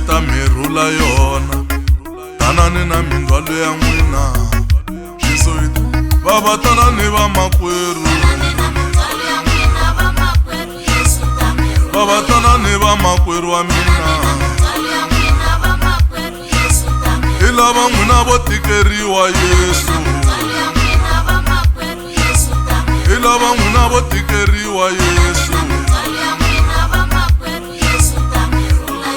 ta mirhula yona tanani na mindwalo ya n'wina Jesuit Baba tanani va makwerhu Baba tanani va makwerhu wa mina I lava n'wina vo tikeriwa Yesu I lava n'wina vo tikeriwa Yesu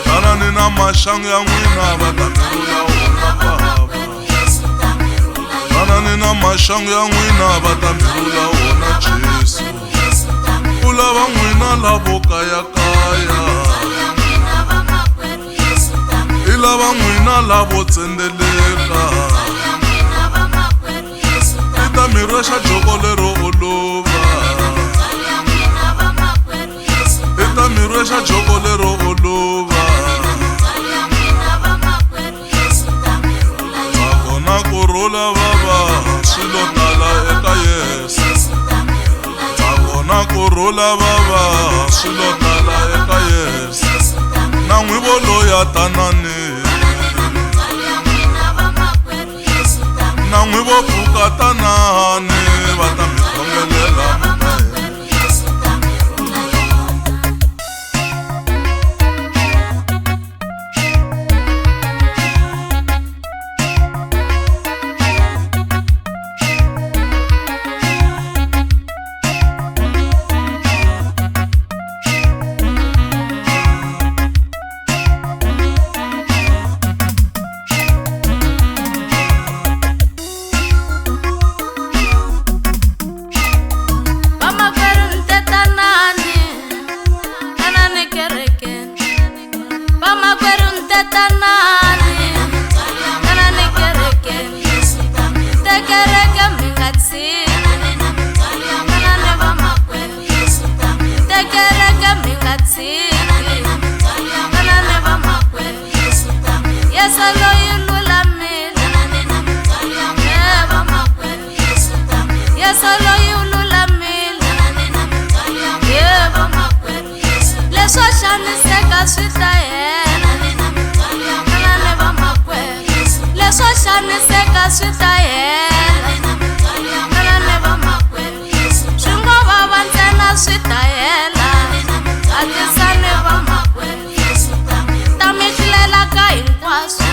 Tanani na maxangu ya n'wina va ta mirhula wona Baba Tanani na maxangu ya n'wina va ta mirhula wona Jesu U lava n'wina lavo kayakaya I lava n'wina lavo tsendeleka I ta mi rwexa joko lero olova I ta mi rwexa joko lero olova Tsakona kurhula Baba swilo tala eka Yesu Tsakona kurhula Baba swilo tala eka Yesu Na n'wivo loya tanani Na n'wivo pfuka tanani va ta mi khongelela Tanani, Tanani kereke, te kereke mingatsi, Tanani va makwerhu, te kereke mingatsi, Tanani va makwerhu, Yesu loyi lulamile, va makwerhu, Yesu loyi lulamile, va makwerhu, leswo xaniseka swi ta hela. Leswo xaniseka swi ta hela Tanani va makwerhu Swi ngo vava ntsena swi ta hela Hatlisani va makwerhu Ta mi tlela ka hinkwaswo